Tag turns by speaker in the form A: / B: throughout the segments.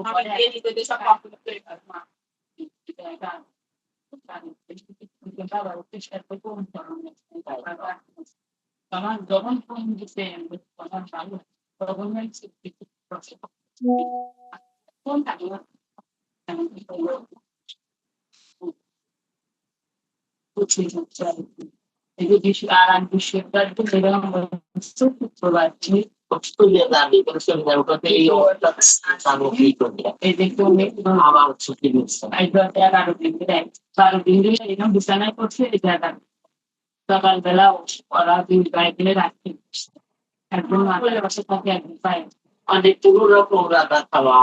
A: আমি দিয়ে দিতে যে সব কমপ্লিট করে ফেলবো। তখন যখন ফোন দিতে তখন ভালো তখন ফোন থাকে না ఇది అలాంటి విషయాలు বিছানায় করছে সকালবেলা ওরা দুই বাইকে রাখি একদম মাথায় বসে থাকে একদম পায় অনেক রকম রাখা খাওয়া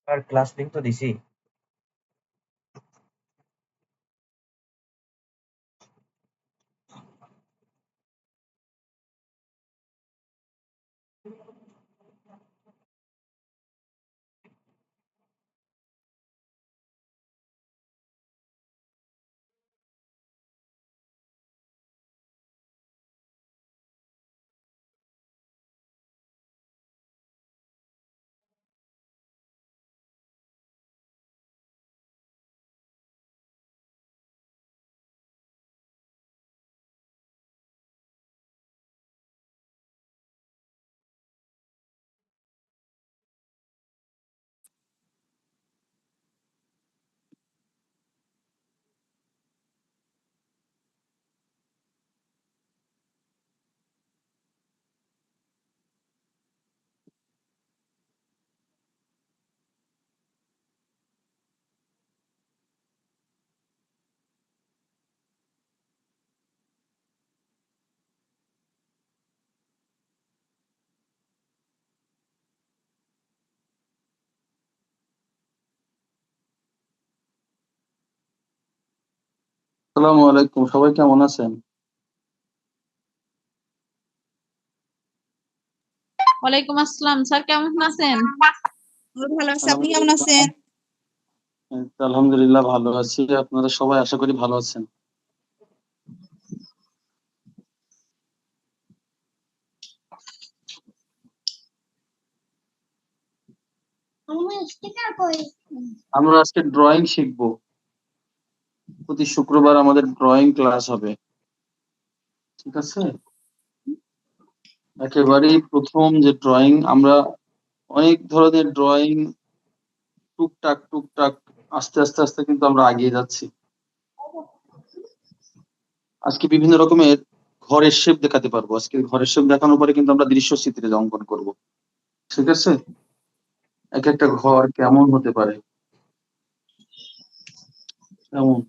B: আর ক্লাস লিংক তো দিছি।
C: আসসালামু আলাইকুম, সবাই কেমন আছেন?
D: ওয়ালাইকুম আসসালাম স্যার, কেমন আছেন?
E: ভালো আছি, আপনি কেমন আছেন?
C: আলহামদুলিল্লাহ ভালো আছি। আপনারা সবাই আশা করি ভালো আছেন। আমরা আজকে ড্রয়িং শিখবো। প্রতি শুক্রবার আমাদের ড্রয়িং ক্লাস হবে, ঠিক আছে? একেবারেই প্রথম যে ড্রয়িং, আমরা অনেক ধরনের ড্রয়িং টুকটাক আস্তে আস্তে কিন্তু আমরা এগিয়ে যাচ্ছি। আজকে বিভিন্ন রকমের ঘরের শেপ দেখাতে পারবো। আজকে ঘরের শেপ দেখানোর পরে কিন্তু আমরা দৃশ্য চিত্রে অঙ্কন করব, ঠিক আছে? এক একটা ঘর কেমন হতে পারে, কেমন।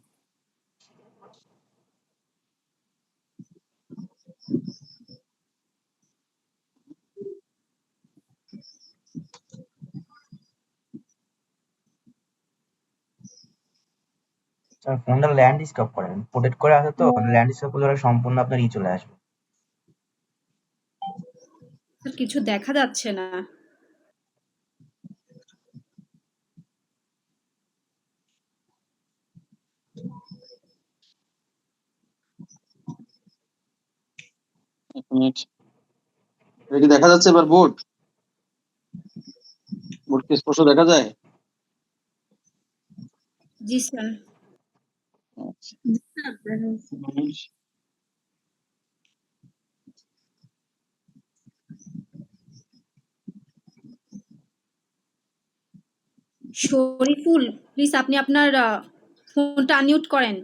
B: স্যার ফোনটা ল্যান্ড স্টপ করেন, প্রোটেক্ট করে আছে তো, ল্যান্ড স্টপ করলে ওরা সম্পূর্ণ আপনার চলে আসবে।
E: স্যার কিছু দেখা যাচ্ছে না।
C: এক মিনিট, এটা কি দেখা যাচ্ছে এবার? বোর্ড কি স্পষ্ট দেখা যায়?
E: জি স্যার। শরীফুল, প্লিজ আপনি আপনার ফোনটা আনমিউট করেন।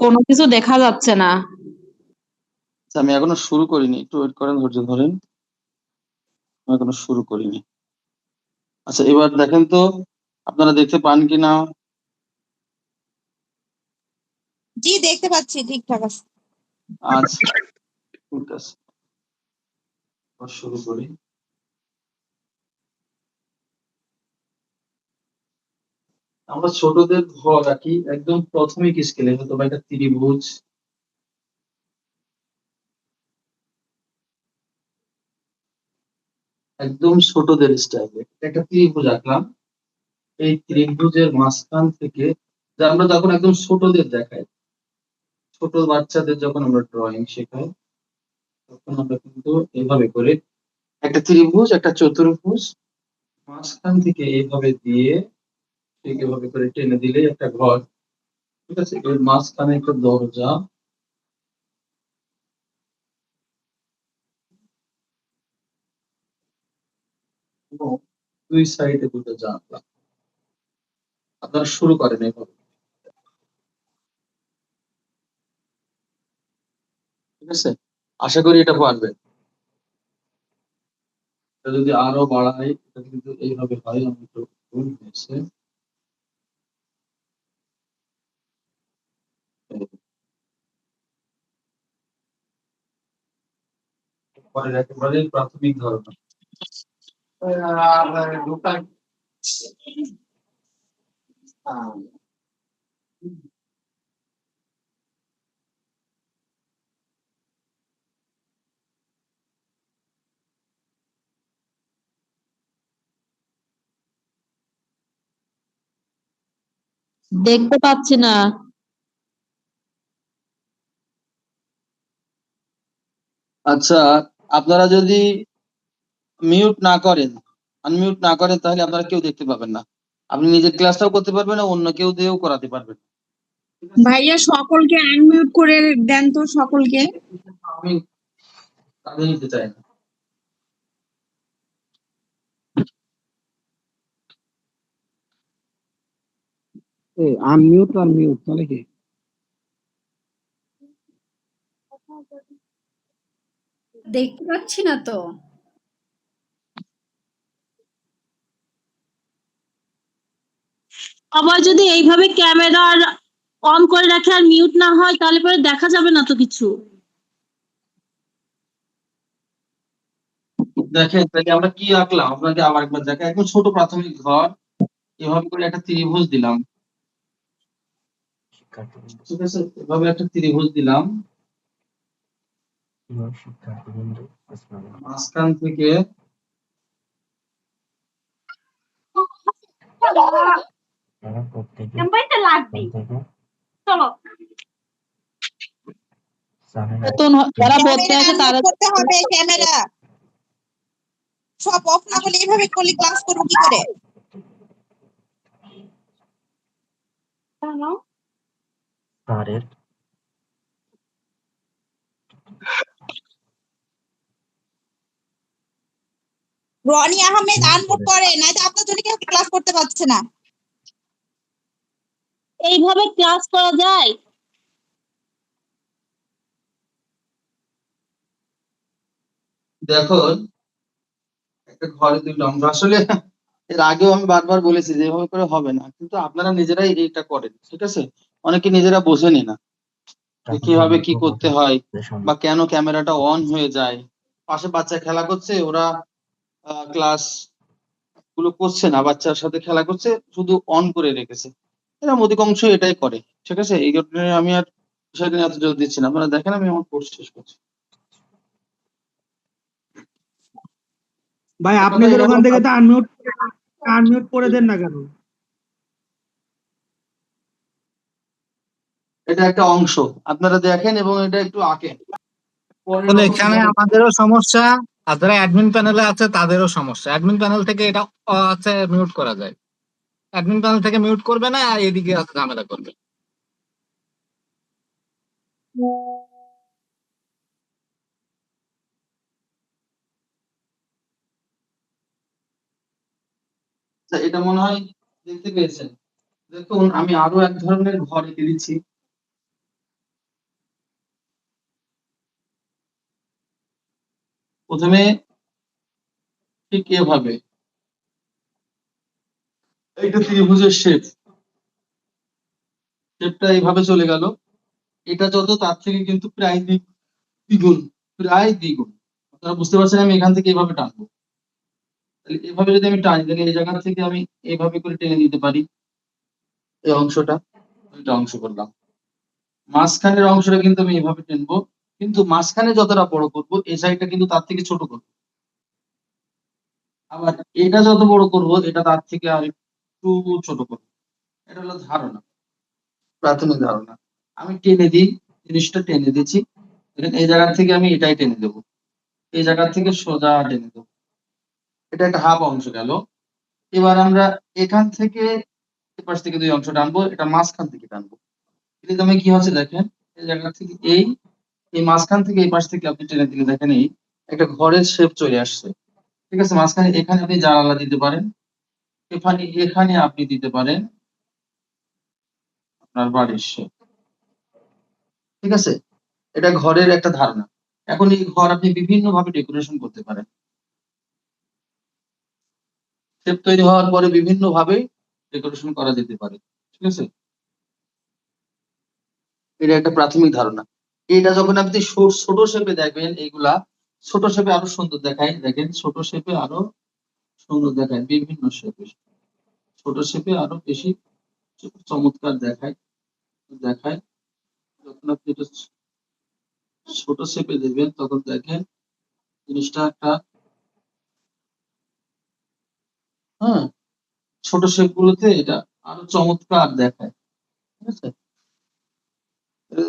D: কোনো কিছু দেখা যাচ্ছে না।
C: আচ্ছা, আমি এখনো শুরু করিনি, একটু ওয়েট করেন, ধৈর্য ধরেন, আমি এখনো শুরু করিনি। আচ্ছা, এবার দেখেন তো আপনারা দেখতে পান কিনা।
E: জি দেখতে পাচ্ছি, ঠিকঠাক আছে।
C: আচ্ছা, ঠিক আছে, এবার শুরু করি। আমরা ছোটদের ঘর আঁকি একদম প্রাথমিক স্কেলে, হয়তো বা একটা ত্রিভুজ, একদম ছোটদের স্টাইলে একটা ত্রিভুজ আঁকলাম। এই ত্রিভুজের মাঝখান থেকে, যা আমরা যখন একদম ছোটদের দেখাই, ছোট বাচ্চাদের যখন আমরা ড্রয়িং শেখাই, তখন আমরা কিন্তু এভাবে করে একটা ত্রিভুজ, একটা চতুর্ভুজ, মাঝখান থেকে এইভাবে দিয়ে ঠিক এভাবে করে টেনে দিলে একটা ঘর, ঠিক আছে? এর মাঝখানে একটা দরজা এবং দুই সাইডে দুটো জানলা। আপনারা শুরু করেন এইভাবে, ঠিক আছে? আশা করি এটা পারবেন। এটা যদি আরো বাড়াই, এটা কিন্তু এইভাবে হয়, আমি একটু ভুল হয়েছে। পরের একেবারে প্রাথমিক ধারণা।
D: দেখতে পাচ্ছি না।
C: আচ্ছা, আপনারা যদি মিউট না করেন, আনমিউট না করেন, তাহলে আপনারা কেউ দেখতে পাবেন না। আপনি নিজের ক্লাসটাও করতে পারবেন না, অন্য কেউ দিয়েও করাতে পারবেন না, ঠিক আছে?
E: ভাইয়া সকলকে আনমিউট করে দেন তো, সকলকে।
C: আমি কাজে নিতে চাই না।
F: আনমিউট আর মিউট তাহলে কি?
E: দেখতে পাচ্ছি না তো।
D: আবার যদি এইভাবে ক্যামেরার অন করে রাখে আর মিউট না হয়, তাহলে পরে দেখা যাবে না তো কিছু।
C: দেখেন, তাহলে আমরা কি আঁকলাম আপনাকে আবার একবার দেখেন। একদম ছোট প্রাথমিক ঘর, এভাবে করে একটা ত্রিভুজ দিলাম,
B: শিক্ষার্থীবৃন্দ,
C: ঠিক আছে? এভাবে একটা ত্রিভুজ দিলাম,
B: শিক্ষার্থীবৃন্দ, আসসালামু আলাইকুম।
C: মাঝখান থেকে
B: আপনারা প্রত্যেকে এখান থেকে
D: নতুন যারা ভর্তি আছে তারা
G: করতে হবে ক্যামেরা সব অফ না হলে এইভাবে করলে ক্লাস করবো কি করে?
B: স্যারের
G: রনি আহমেদ আনমুট করে না তো আপনার জন্য কেউ ক্লাস করতে পারছে না।
D: এইভাবে ক্লাস করা যায়?
C: দেখো একটা ঘরে দুটো অংশ, আসলে এর আগেও আমি বারবার বলেছি যে এভাবে করে হবে না, কিন্তু আপনারা নিজেরাই এটা করেন, ঠিক আছে? অনেকে নিজেরা বোঝেনি না যে কিভাবে কি করতে হয় বা কেন ক্যামেরাটা অন হয়ে যায়। পাশে বাচ্চা খেলা করছে, ওরা ক্লাস গুলো করছে না, বাচ্চার সাথে খেলা করছে, শুধু অন করে রেখেছে। এরা অধিকাংশ এটাই করে, ঠিক আছে? এই জন্য আমি আর বিষয়টা নিয়ে এত জোর দিচ্ছি না। আপনারা দেখেন আমি আমার কোর্স শেষ করছি।
F: ভাই আপনাদের ওখান থেকে তো আনমিউট করে দেন না কেন?
C: এটা একটা অংশ, আপনারা দেখেন এবং এটা একটু আঁকেন।
H: তাহলে এখানে আমাদেরও সমস্যা, আর যারা অ্যাডমিন প্যানেলে আছে তাদেরও সমস্যা। অ্যাডমিন প্যানেল থেকে এটা আছে মিউট করা যায়, অ্যাডমিন প্যানেল থেকে মিউট করবে না, আর এদিকে আছে ঝামেলা করবে।
C: আচ্ছা, এটা মনে হয় দেখতে পেয়েছেন। দেখুন আমি আরো এক ধরনের ঘর এঁকে দিচ্ছি। প্রথমে ঠিক এভাবে একটা ত্রিভুজের শেপটা এইভাবে চলে গেল। এটা যত তার থেকে কিন্তু প্রায় দ্বিগুণ, প্রায় দ্বিগুণ। আপনারা বুঝতে পারছেন আমি এখান থেকে এভাবে টানবো। তাহলে এভাবে যদি আমি টানি তাহলে এই জায়গা থেকে আমি এইভাবে করে টেনে দিতে পারি এই অংশটা, এটা অংশ করলাম। মাঝখানের অংশটা কিন্তু আমি এভাবে টেনবো, কিন্তু মাঝখানে যতটা বড় করব এই সাইডটা কিন্তু তার থেকে ছোট করবো। আবার এটা যত বড় করব এটা তার থেকে আর একটু ছোট করবো। এটা হলো ধারণা, প্রাথমিক ধারণা। আমি টেনে দিই, জিনিসটা টেনে দিচ্ছি, এই জায়গা থেকে আমি এটাই টেনে দেবো, এই জায়গা থেকে সোজা টেনে দেবো। এটা একটা হাফ অংশ গেল। এবার আমরা এখান থেকে এপাশ থেকে দুই অংশ টানবো, এটা মাঝখান থেকে টানবো। কিন্তু আমি কি হচ্ছে দেখেন, এই জায়গা থেকে এই মাঝখান থেকে এই পাশ থেকে আপনি টেনে দিলে দেখেন এই একটা ঘরের শেপ চলে আসছে, ঠিক আছে? মাঝখানে এখানে আপনি জানালা দিতে পারেন, এখানে আপনি দিতে পারেন আপনার বাড়ির শেপ, ঠিক আছে? এটা ঘরের একটা ধারণা। এখন এই ঘর আপনি বিভিন্ন ভাবে ডেকোরেশন করতে পারেন। শেপ তৈরি হওয়ার পরে বিভিন্ন ভাবে ডেকোরেশন করা যেতে পারে, ঠিক আছে? এটা একটা প্রাথমিক ধারণা। এটা যখন আপনি ছোট শেপে দেখবেন, এইগুলা ছোট শেপে আরো সুন্দর দেখায়। দেখেন ছোট শেপে আরো সুন্দর দেখায়, বিভিন্ন শেপে ছোট শেপে আরো বেশি চমৎকার দেখায়। যখন আপনি এটা ছোট শেপে দেবেন তখন দেখেন জিনিসটা একটা হ্যাঁ, ছোট শেপ গুলোতে এটা আরো চমৎকার দেখায়, ঠিক আছে?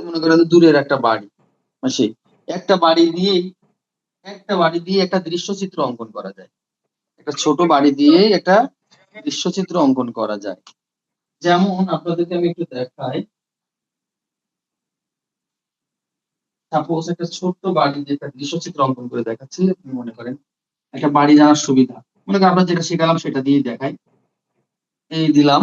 C: মনে করেন দূরের একটা বাড়ি, সেই একটা বাড়ি দিয়ে একটা দৃশ্যচিত্র অঙ্কন করা যায়। একটা ছোট বাড়ি দিয়ে একটা দৃশ্যচিত্র অঙ্কন করা যায়। যেমন আপনাদেরকে আমি একটু দেখাই, সাপোজ একটা ছোট্ট বাড়ি দিয়ে একটা দৃশ্যচিত্র অঙ্কন করে দেখাচ্ছি। আপনি মনে করেন একটা বাড়ি জানার সুবিধা, মনে করেন আমরা যেটা শেখালাম সেটা দিয়ে দেখাই। এই দিলাম,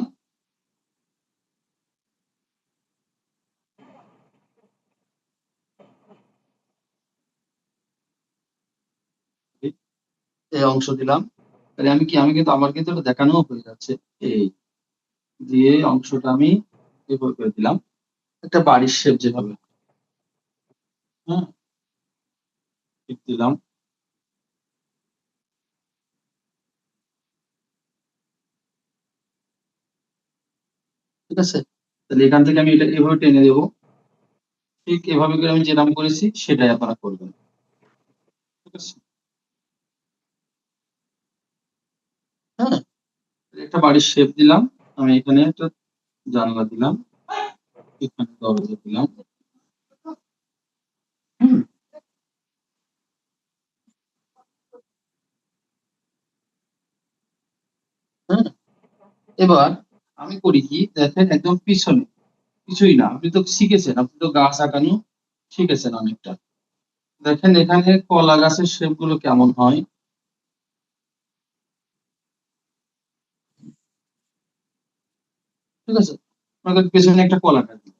C: এই অংশ দিলাম। তাহলে আমি কিন্তু আমার কিন্তু এটা দেখানো হয়ে যাচ্ছে। এই দিয়ে অংশটা আমি এভাবে করে দিলাম, একটা বাড়ির শেপ যেভাবে, হ্যাঁ, ঠিক দিলাম। ঠিক আছে, তাহলে এখান থেকে আমি এটা এভাবে টেনে দেবো। ঠিক এভাবে করে আমি যেরকম করেছি সেটাই আপনারা করবেন, ঠিক আছে? হ্যাঁ, একটা বাড়ির শেপ দিলাম, আমি এখানে একটা জানলা দিলাম, এখানে দরজা দিলাম, এবার আমি করি কি, দেখেন একদম পিছনে, কিছুই না, আপনি তো শিখেছেন, আপনি তো গাছ আঁকানো শিখেছেন অনেকটা। দেখেন এখানে কলা গাছের শেপ গুলো কেমন হয়। ঠিক আছে, মনে করেন পেছনে একটা কলা কাটি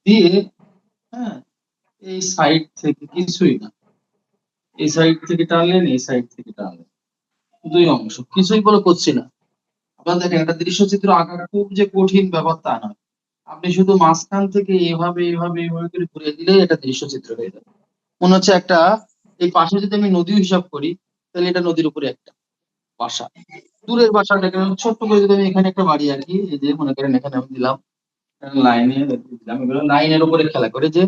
C: দিয়ে, হ্যাঁ, এই সাইড থেকে কিছুই না, এই সাইড থেকে টানলেন, এই সাইড থেকে টানলেন, দুই অংশ, কিছুই বলে করছি না। আপনারা দেখেন একটা দৃশ্যচিত্র আঁকা খুব যে কঠিন ব্যাপার তা নয়। আপনি শুধু মাঝখান থেকে এভাবে এভাবে এভাবে করে ঘুরিয়ে দিলেই এটা দৃশ্যচিত্র হয়ে যাবে। মনে হচ্ছে একটা, এই পাশে যদি আমি নদীও হিসাব করি, তাহলে এটা নদীর উপরে একটা বাসা। দূরের বাসাটা কেন ছোট্ট করে যদি আমি এখানে একটা বাড়ি আঁকি, এই যে মনে করেন এখানে আমি দিলাম লাইনে, দিলাম এগুলো লাইনের উপরে খেলা করে যে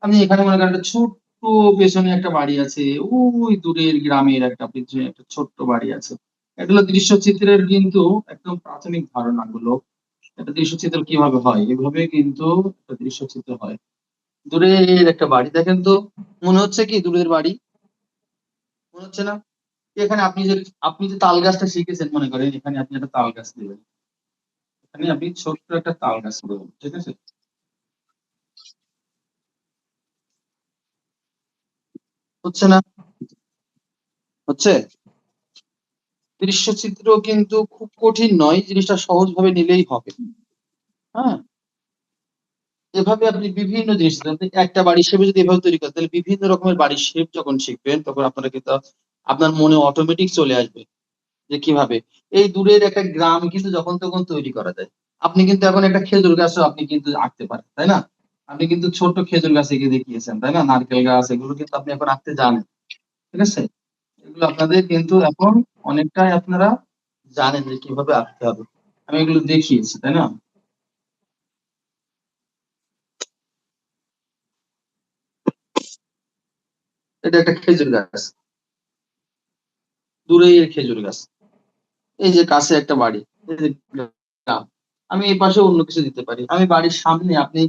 C: আমি এখানে মনে করেন একটা ছোট্ট পেছনে একটা বাড়ি আছে, ওই দূরের গ্রামের একটা পিছনে একটা ছোট্ট বাড়ি আছে। এগুলো দৃশ্যচিত্রের কিন্তু একদম প্রাথমিক ধারণাগুলো। একটা দৃশ্যচিত্র কিভাবে হয়, এভাবে কিন্তু একটা দৃশ্যচিত্র হয়। দূরের একটা বাড়ি দেখেন তো, মনে হচ্ছে কি দূরের বাড়ি, মনে হচ্ছে না? এখানে আপনি যে তাল গাছটা শিখেছেন, মনে করেন এখানে আপনি একটা তাল গাছ দেবেন, এখানে আপনি ছোট্ট একটা তাল গাছ দেবেন, ঠিক আছে? হচ্ছে না? হচ্ছে। দৃশ্যচিত্র কিন্তু খুব কঠিন নয়, জিনিসটা সহজভাবে নিলেই হবে। হ্যাঁ, এভাবে আপনি বিভিন্ন জিনিস, আপনি একটা বাড়ির শেপ যদি এভাবে তৈরি করেন, তাহলে বিভিন্ন রকমের বাড়ির শেপ যখন শিখবেন, তখন আপনারা কিন্তু আপনার মনে অটোমেটিক চলে আসবে যে কিভাবে এই দূরের একটা গ্রাম কিন্তু যখন তখন তৈরি করা যায়। আপনি কিন্তু এখন একটা খেজুর গাছও আপনি কিন্তু আঁকতে পারেন, তাই না? আপনি কিন্তু ছোট্ট খেজুর গাছ এঁকে দেখিয়েছেন, তাই না? নারকেল গাছ, এগুলো কিন্তু আপনি এখন আঁকতে জানেন, ঠিক আছে? এগুলো আপনাদের কিন্তু এখন অনেকটাই আপনারা জানেন যে কিভাবে আঁকতে হবে। আমি এগুলো দেখিয়েছি, তাই না? এটা একটা খেজুর গাছ, দূরের খেজুর গাছ, এই যে কাছে একটা বাড়ি, এই যে গ্রাম। আমি এই পাশে অন্য কিছু দিতে পারি, আমি বাড়ির সামনে আপনি,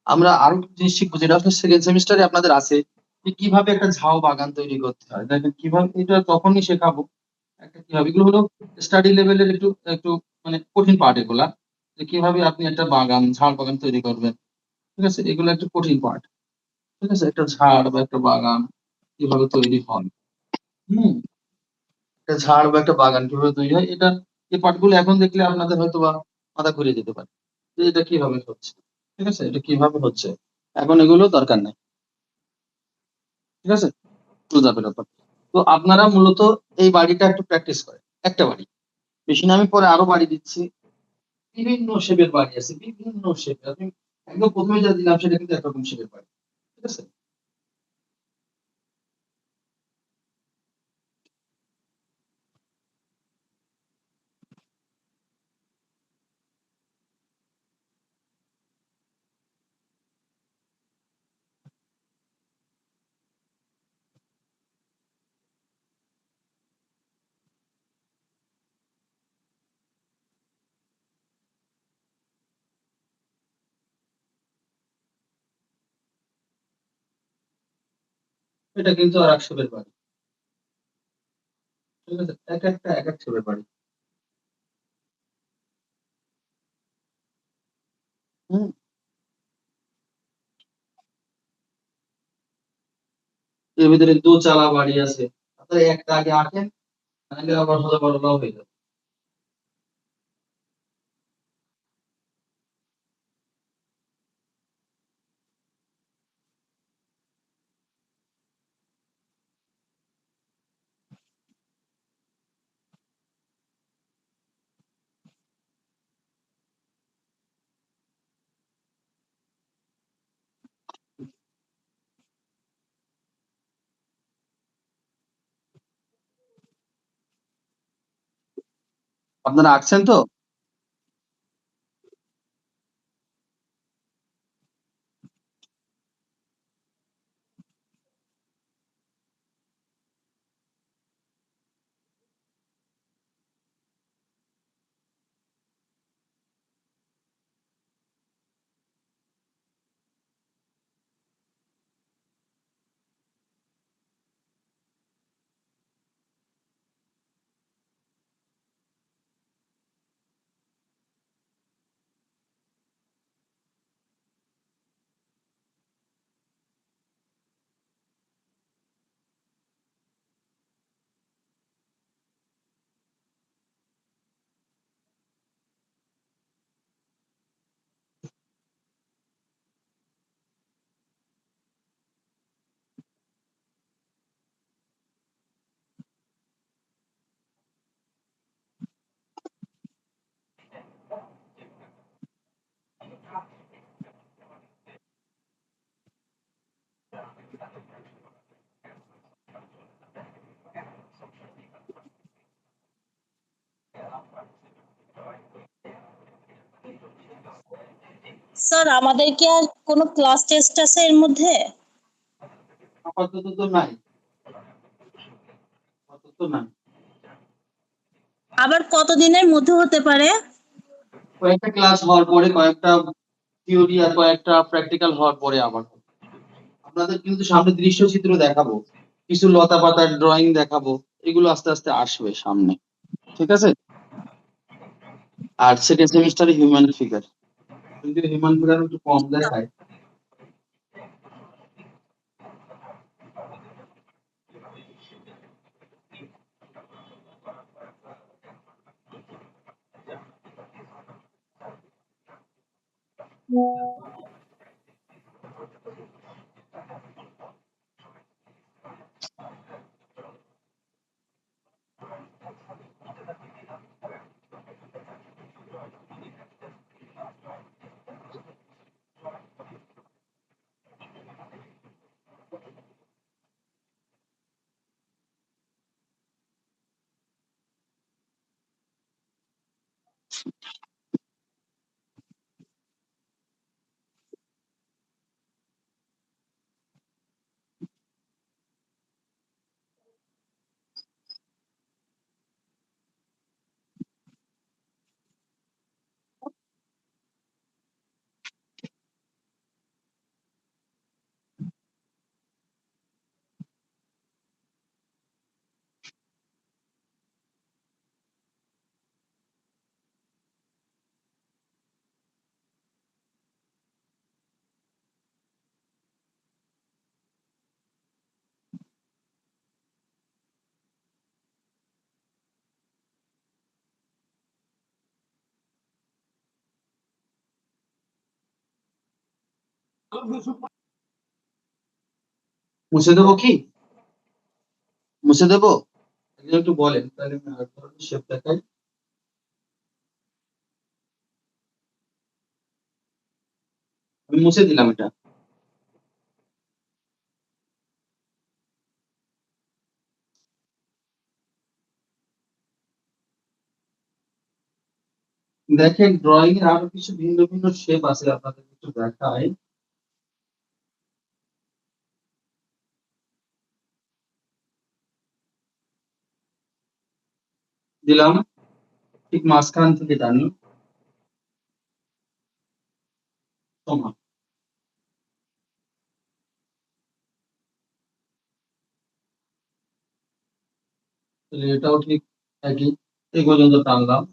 C: আমরা আরো কিছু জিনিস শিখবো যেটা হচ্ছে সেকেন্ড সেমিস্টারে আপনাদের আছে, যে কিভাবে একটা ঝাউ বাগান তৈরি করতে হয়। দেখেন কিভাবে, এটা তখনই শেখাবো একটা কিভাবে, এগুলো হলো স্টাডি লেভেলের একটু একটু মানে কঠিন পার্ট এগুলা, যে কিভাবে আপনি একটা বাগান, ঝাড় বাগান তৈরি করবেন। ঠিক আছে, এগুলো একটা কঠিন পার্ট। ঠিক আছে, একটা ঝাড় বা একটা বাগান কিভাবে তৈরি হয়। হুম, একটা ঝাড় বা একটা বাগান কিভাবে তৈরি হয়, এটা এই পার্টগুলো এখন দেখলে আপনাদের হয়তো বা মাথা ঘুরিয়ে যেতে পারে যে এটা কিভাবে হচ্ছে। ঠিক আছে, এটা কিভাবে হচ্ছে, এখন এগুলো দরকার নাই। ঠিক আছে, সোজা ব্যাপার। তো আপনারা মূলত এই বাড়িটা একটু প্র্যাকটিস করেন, একটা বাড়ি, বেশি না, আমি পরে আরো বাড়ি দিচ্ছি। বিভিন্ন শেপের বাড়ি আছে, বিভিন্ন শেপের, আমি একদম প্রথমে যা দিলাম সেটা কিন্তু একরকম শেপের বাড়ি। ঠিক আছে, এটা কিন্তু আর এক শেপের বাড়ি। ঠিক আছে, এক একটা এক এক শেপের বাড়ি। হুম, এর ভিতরে দোচালা বাড়ি আছে, আপনারা একটা আগে আঁকেন, নাহলে আবার হলে বড়রাও হয়ে যাবে। আপনারা আঁকছেন তো?
D: স্যার আমাদের কি আর কোনো ক্লাস টেস্ট আছে এর মধ্যে?
C: আপাতত তো নাই, আপাতত নাই।
D: আবার কতদিনের মধ্যে হতে পারে?
C: কয়েকটা ক্লাস হওয়ার পরে, কয়েকটা থিওরি আর কয়েকটা প্র্যাকটিক্যাল হওয়ার পরে আবার হবে। আপনাদের কিন্তু সামনে দৃশ্যচিত্র দেখাবো, কিছু লতা পাতার ড্রয়িং দেখাবো, এগুলো আস্তে আস্তে আসবে সামনে, ঠিক আছে? আর সেকেন্ড সেমিস্টারে হিউম্যান ফিগার, কিন্তু হিউম্যান ফিগার একটু কম দেখায়। মুছে দেবো কি? মুছে দেবো? তাহলে একটু বলেন, তাহলে আমি আর ধরনের শেপ দেখাই। আমি মুছে দিলাম এটা। দেখেন ড্রয়িং এর আরো কিছু ভিন্ন ভিন্ন শেপ আছে, আপনাদের একটু দেখাই। দিলাম, ঠিক মাঝখান থেকে টানি, সমান। তাহলে এটাও ঠিক একই, এই পর্যন্ত টানলাম।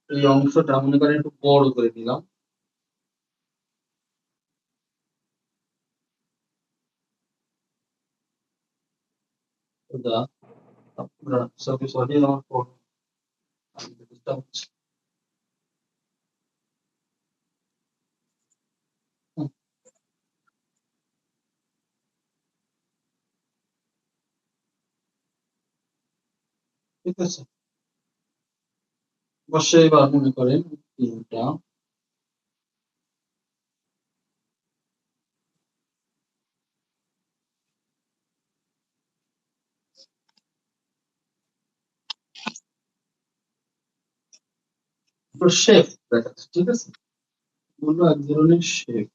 C: এই অংশটা মনে করেন একটু বড় করে দিলাম। সরি সরি, আমার ফোন ডিস্টার্ব হচ্ছে। হুম, ঠিক আছে। অবশ্যই এবার মনে করেন তিনটা শেপ দেখাচ্ছে, ঠিক আছে? এগুলো এক ধরনের শেপ।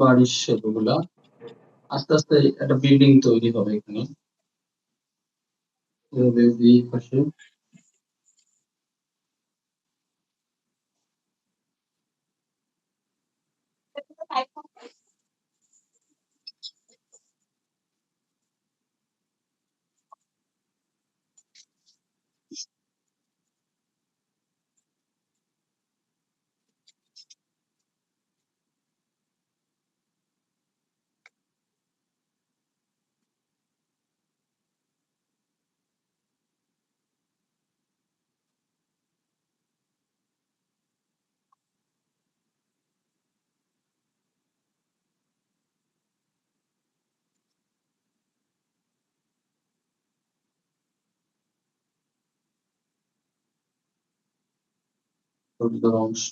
C: বাড়ির শেপ, ওগুলা আস্তে আস্তে একটা বিল্ডিং তৈরি হবে এখানে। এভাবে দুই পাশে শরীরের অংশ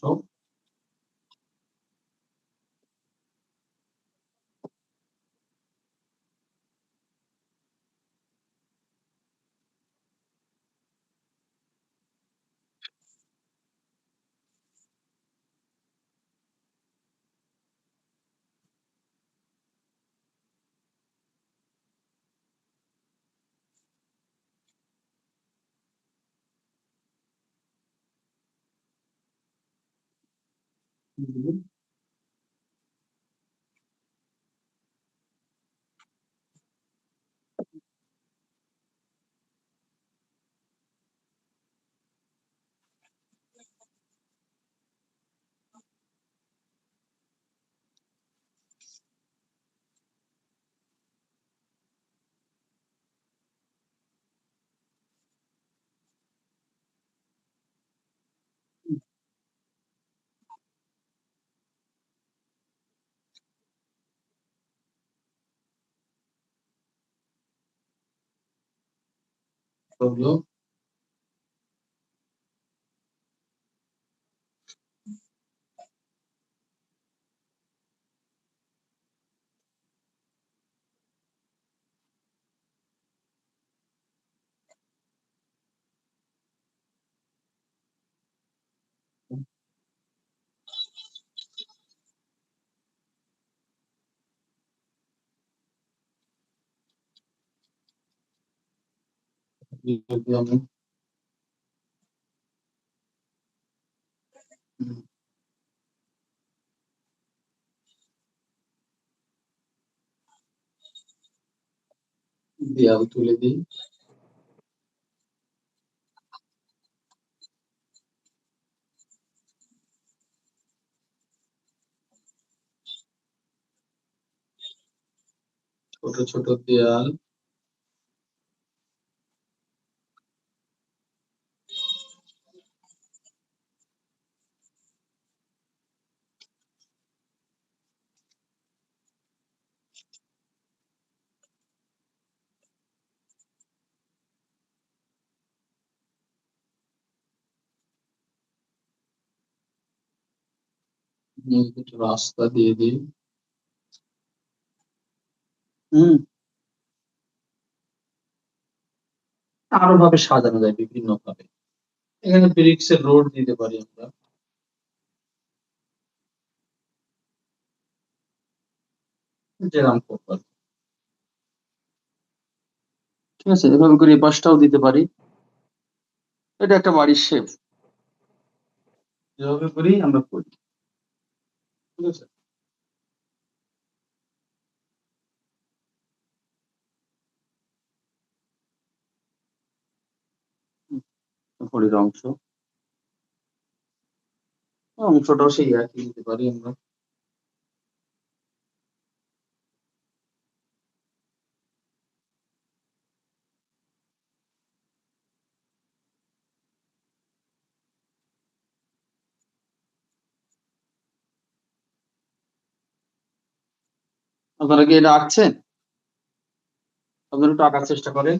C: হলো যদি আমি দেয়াল তুলে দিই ছোট ছোট দেয়াল একটু রাস্তা দিয়ে দিই আরো ভাবে সাজানো যায় বিভিন্ন ভাবে এখানে ব্রিক্স এর রোড দিতে পারি আমরা যেরাম করতে ঠিক আছে এভাবে করে এই পাশটাও দিতে পারি এটা একটা বাড়ির শেপ যেভাবে করি আমরা করি ঠিক আছে ঘড়ির অংশটাও সেই একই দিতে পারি আমরা আপনারা কি এটা আঁকছেন আপনারা একটু আঁকার চেষ্টা করেন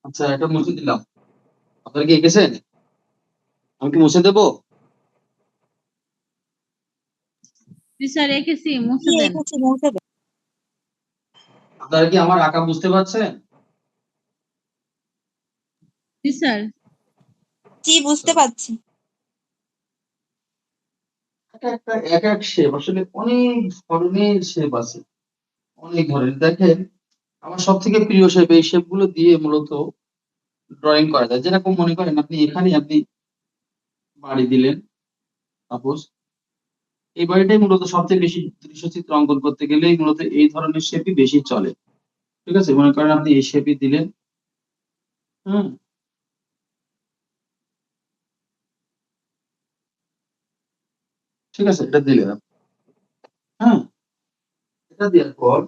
C: আচ্ছা, এটা মুছে দিলাম। আপনারা কি এঁকেছেন? আমি কি মুছে দেবো?
D: জি স্যার, রেখেছি, মুছে
G: কি
D: দেন।
G: এঁকেছি মুছে দে।
C: আপনারা কি আমার আঁকা বুঝতে পারছেন?
D: জি স্যার।
G: জি বুঝতে পারছি।
C: এক এক শেপ আসলে অনেক ধরনের শেপ আছে, অনেক ধরনের। দেখেন, আমার সব থেকে প্রিয় শেপ, এই শেপ গুলো দিয়ে মূলত ড্রয়িং করা যায়। যেরকম মনে করেন আপনি এখানে আপনি বাড়ি দিলেন, সাপোজ এই বাড়িটাই মূলত সবচেয়ে বেশি দৃশ্যচিত্র অঙ্কন করতে গেলেই মূলত এই ধরনের শেপই বেশি চলে। ঠিক আছে, মনে করেন আপনি এই শেপই দিলেন। হুম, ঠিক আছে, এটা দিলেন আপনি। হ্যাঁ, এটা দেওয়ার পর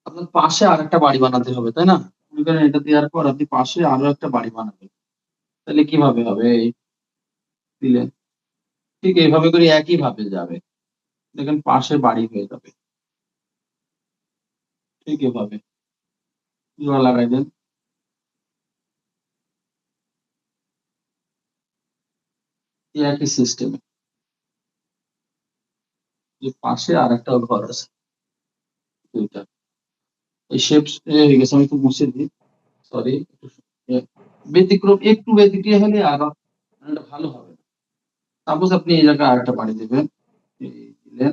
C: আপনার পাশে আরেকটা বাড়ি বানাতে হবে, তাই না? মনে করেন এটা দেওয়ার পর আপনি পাশে আরো একটা বাড়ি বানাবেন, তাহলে কিভাবে হবে? এই দিলেন, ঠিক এইভাবে করে একই ভাবে যাবে। দেখেন পাশে বাড়ি হয়ে যাবে, ঠিক এভাবে জোড়া লাগাই দেন। এই একই সিস্টেমে যে পাশে আর একটা ঘর আছে, দুইটা। এই শেপ হয়ে গেছে, আমি একটু মুছে দিই, সরি। ব্যতিক্রম একটু ব্যতিক্রিয়া হলে আরো ভালো হবে। সাপোজ আপনি এই জায়গায় আরেকটা বাড়ি দিবেন, এই দিলেন।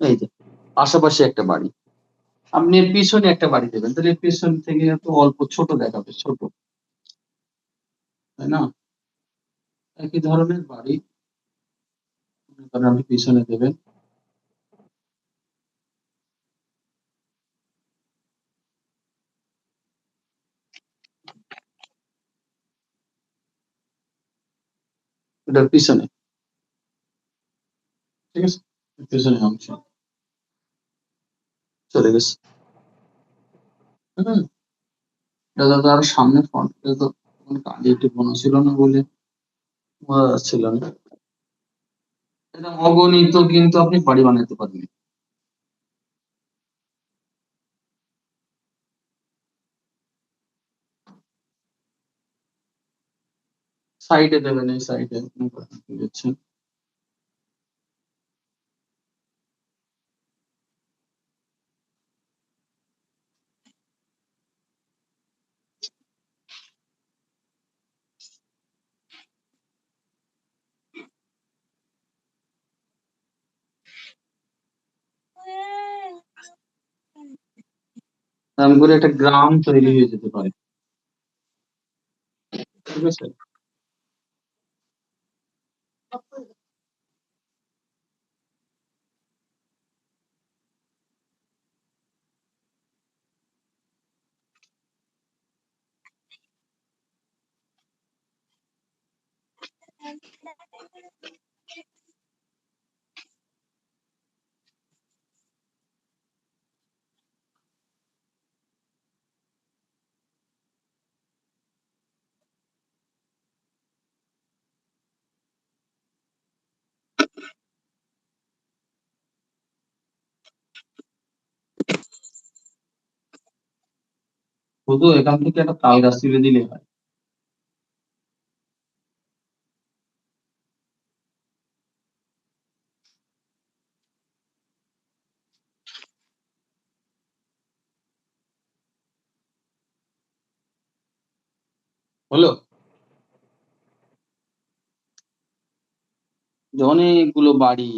C: এই যে পাশাপাশি একটা বাড়ি, আপনি এর পিছনে একটা বাড়ি দেবেন, তাহলে এর পিছন থেকে তো অল্প ছোট দেখাবে, ছোট, তাই না? একই ধরনের বাড়ি মনে করেন আপনি পিছনে দেবেন। এটার পিছনে, ঠিক আছে, পিছনে অংশ চলে গেছে। হুম, এটা তো আরো সামনে ফ্রন্ট, এটা তো কালি একটু বোনা ছিল না বলে বোঝা যাচ্ছিল না। এটা অগণিত কিন্তু আপনি বাড়ি বানাতে পারবেন। সাইডে দেবেন, এই সাইডে বুঝছেন। এরকম করে একটা গ্রাম তৈরি হয়ে যেতে পারে, ঠিক আছে। শুধু এখান থেকে একটা তাল গাছ তুলে দিলে হয়। হলো যে অনেকগুলো বাড়ি,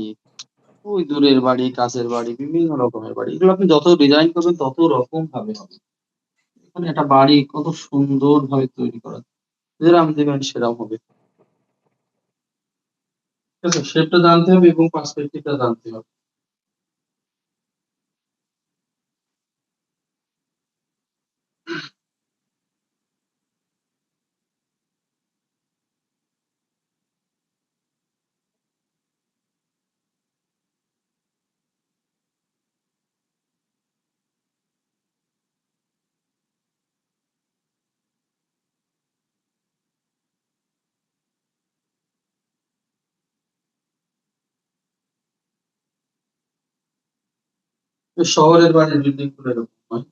C: ওই দূরের বাড়ি, কাছের বাড়ি, বিভিন্ন রকমের বাড়ি, এগুলো আপনি যত ডিজাইন করবেন তত রকম ভাবে হবে। এখানে একটা বাড়ি কত সুন্দর ভাবে তৈরি করা, যেরকম দেবেন সেরকম হবে। ঠিক আছে, শেপটা জানতে হবে এবং পার্সপেক্টিভটা জানতে হবে। শহরের বাড়ির বিল্ডিং গুলো এরকম হয়।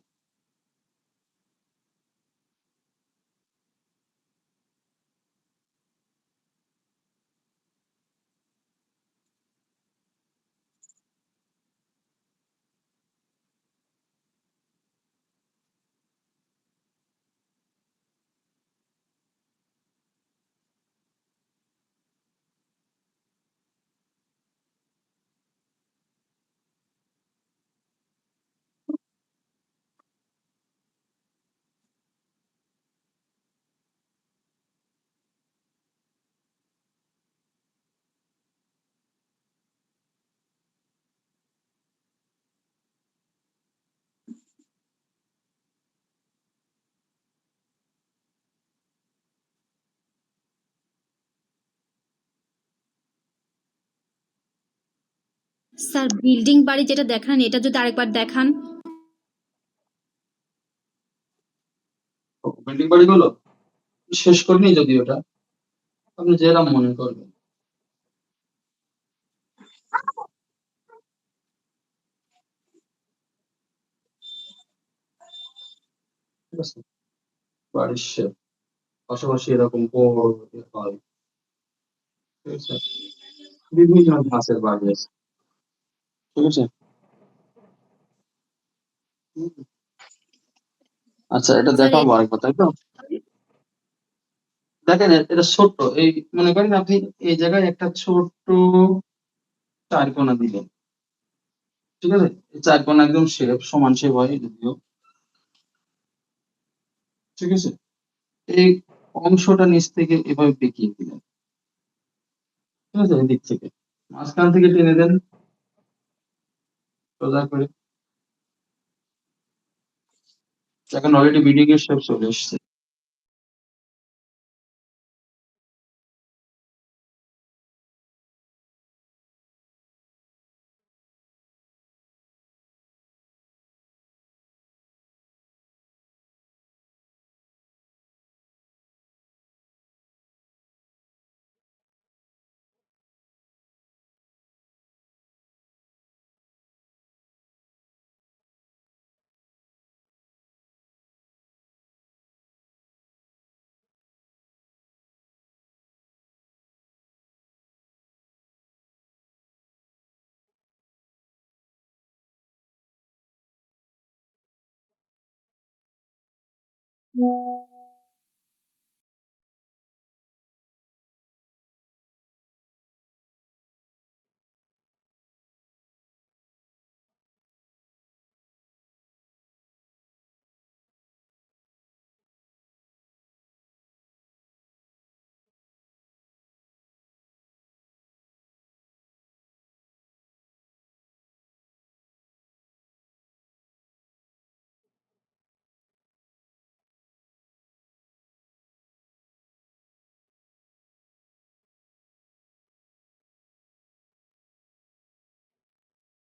E: স্যার বিল্ডিং বাড়ি যেটা দেখান এটা যদি আরেকবার দেখান।
C: বিল্ডিং বাড়িগুলো শেষ করিনি যদি ওটা, আপনি যেরকম মনে করবেন। ঠিক আছে, বাড়ির শেপ পাশাপাশি এরকম বড় হয়। ঠিক আছে, বিভিন্ন গাছের বাড়ি আছে। ঠিক আছে। হুম। আচ্ছা, এটা
E: স্যার
C: দেখাবো আরেকবার, তাই তো? দেখেন এটা ছোট্ট, এই মনে করেন আপনি এই জায়গায় একটা ছোট্ট চারকোনা দিলেন। ঠিক আছে, এই চারকোনা একদম শেপ সমান শেপ হয় যদিও। ঠিক আছে, এই অংশটা নিচ থেকে এভাবে বেঁকিয়ে দিলেন। ঠিক আছে, এদিক থেকে মাঝখান থেকে টেনে দেন সোজা করে। এখন অলরেডি বিল্ডিং এর শেপ চলে এসছে।